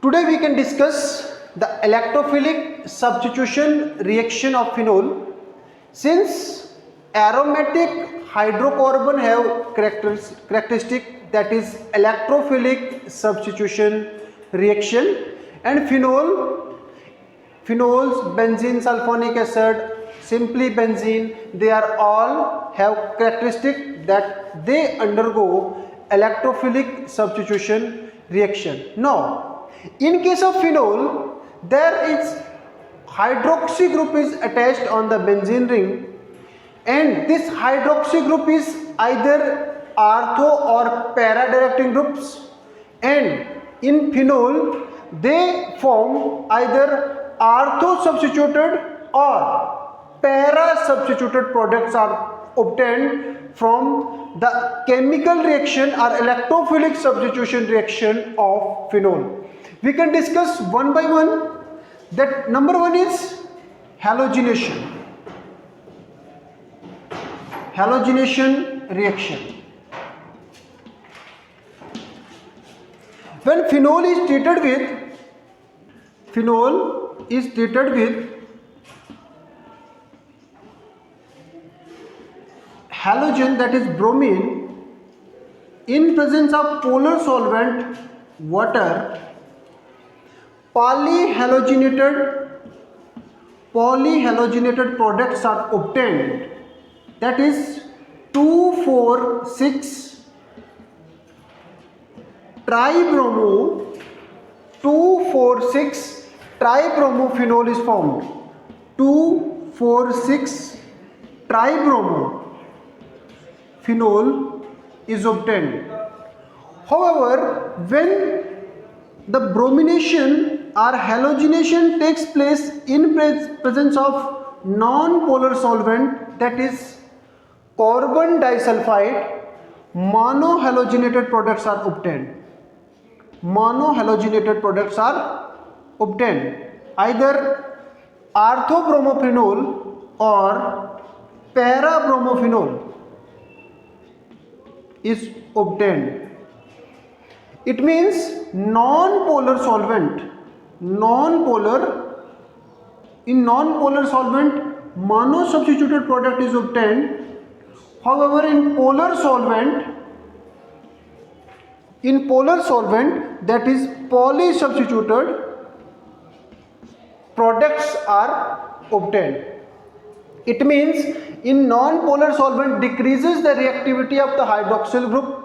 Today we can discuss the electrophilic substitution reaction of phenol. Since aromatic hydrocarbon have characteristic, that is electrophilic substitution reaction, and phenols, benzene, sulfonic acid, simply benzene, they are all have characteristic that they undergo electrophilic substitution reaction. Now in case of phenol, there is hydroxy group is attached on the benzene ring, and this hydroxy group is either ortho or para directing groups, and in phenol they form either ortho substituted or para substituted products are obtained from the chemical reaction or electrophilic substitution reaction of phenol. We can discuss one by one. That number one is halogenation. Halogenation reaction. When phenol is treated with halogen, that is bromine, in presence of polar solvent water, polyhalogenated products are obtained, that is 2,4,6 tribromo, 2,4,6 tribromophenol is formed. 2,4,6 tribromophenol is obtained. However, when the bromination or halogenation takes place in presence of non-polar solvent, that is carbon disulfide, monohalogenated products are obtained. Monohalogenated products are obtained. Either orthobromophenol or parabromophenol is obtained. It means non-polar solvent, in non-polar solvent mono substituted product is obtained. However, in polar solvent, that is poly substituted products are obtained. It means in non-polar solvent decreases the reactivity of the hydroxyl group,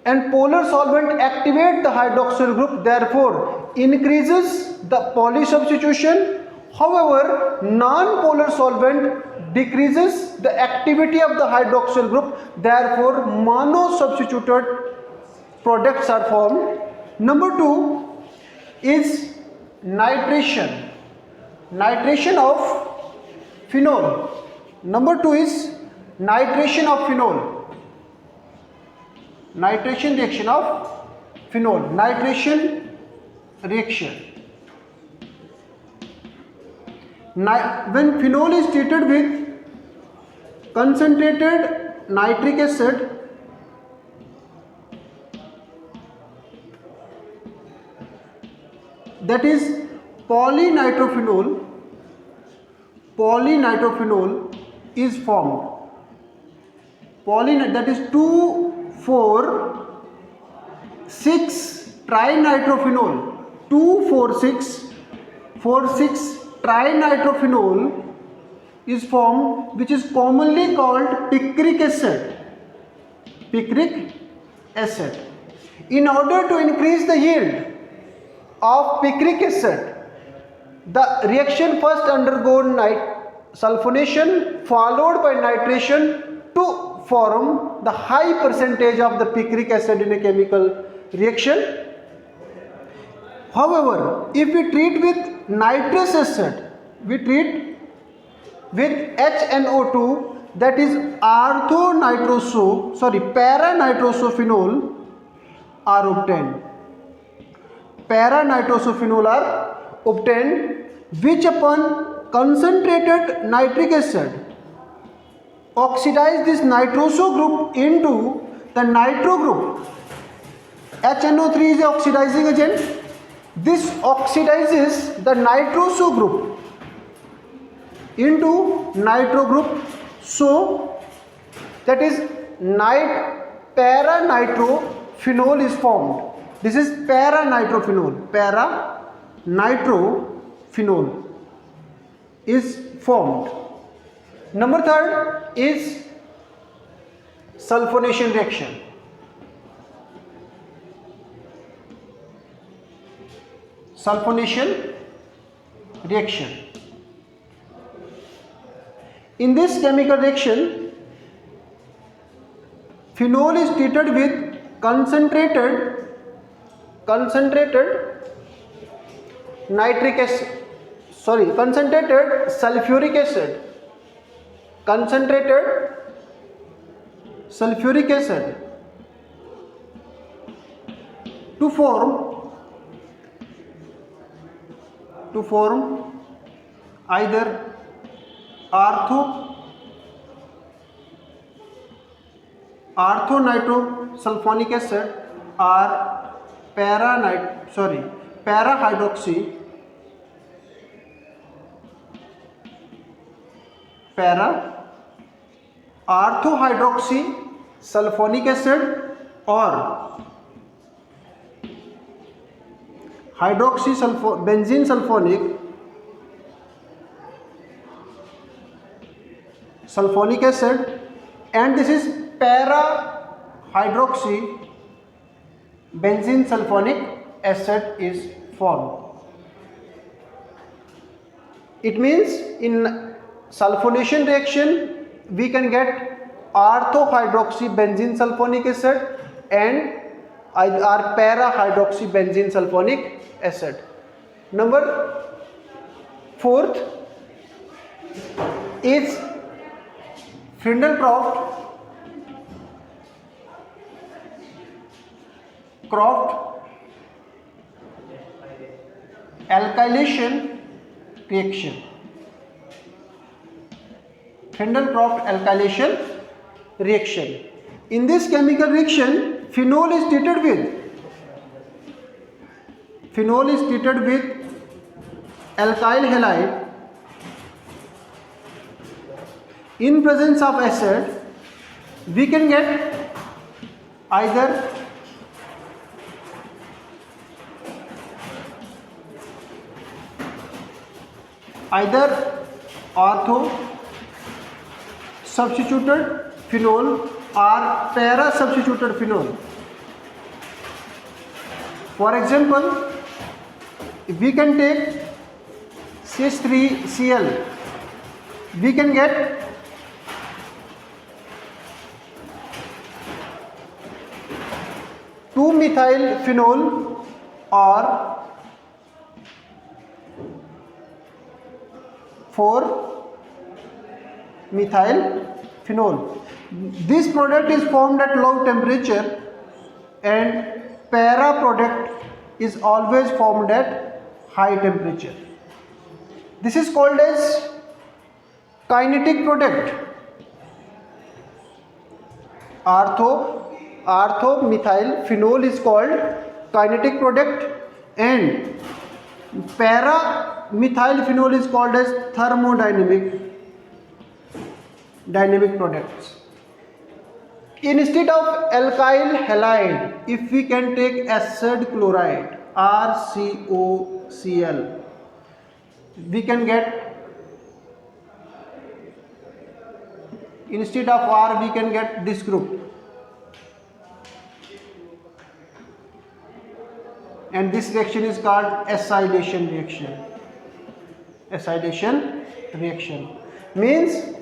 and polar solvent activate the hydroxyl group, therefore increases the poly substitution. However, non-polar solvent decreases the activity of the hydroxyl group, therefore mono substituted products are formed. Number two is nitration of phenol. Number two is nitration of phenol. Nitration reaction of phenol. Nitration reaction. When phenol is treated with concentrated nitric acid, that is polynitrophenol is formed. That is 2,4,6 trinitrophenol. 2,4,6 trinitrophenol is formed, which is commonly called picric acid. In order to increase the yield of picric acid, the reaction first undergo sulfonation followed by nitration to form the high percentage of the picric acid in a chemical reaction. However, if we treat with nitrous acid, we treat with HNO2, that is para-nitrosophenol are obtained. Para-nitrosophenol are obtained, which upon concentrated nitric acid oxidize this nitroso group into the nitro group. HNO3 is an oxidizing agent, This oxidizes the nitro-SO group into nitro group. So that is para-nitrophenol is formed. This is para-nitrophenol. Para-nitrophenol is formed. Number third is sulfonation reaction. Sulfonation reaction. In this chemical reaction, phenol is treated with concentrated sulfuric acid to form either orthonitrosulfonic acid or orthohydroxysulfonic acid or benzene sulfonic acid, and this is para-hydroxy benzene sulfonic acid is formed. It means in sulfonation reaction we can get ortho-hydroxy benzene sulfonic acid and or para-hydroxy benzene sulfonic acid. Number fourth is Freundel-Crafts alkylation reaction. Freundel-Crafts alkylation reaction. In this chemical reaction, phenol is treated with alkyl halide in presence of acid. We can get either ortho substituted phenol or para substituted phenol. For example, if we can take CH3Cl, we can get two-methyl phenol or 4-methyl phenol. This product is formed at low temperature and para product is always formed at high temperature. This is called as kinetic product. Ortho-methyl phenol is called kinetic product and para-methyl phenol is called as thermodynamic products. Instead of alkyl halide, if we can take acid chloride RCOCl, we can get, instead of R we can get this group, and this reaction is called acylation reaction. Acylation reaction means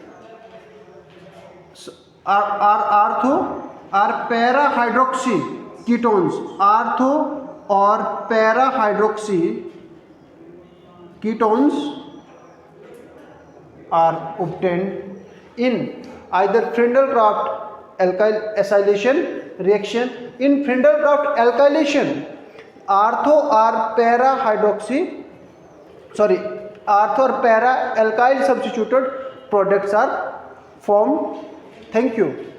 ortho or para-hydroxy ketones, ortho or para-hydroxy ketones are obtained in either Freundel-Crafts alkyl acylation reaction. In Freundel-Crafts alkylation, ortho or para alkyl substituted products are formed. Thank you.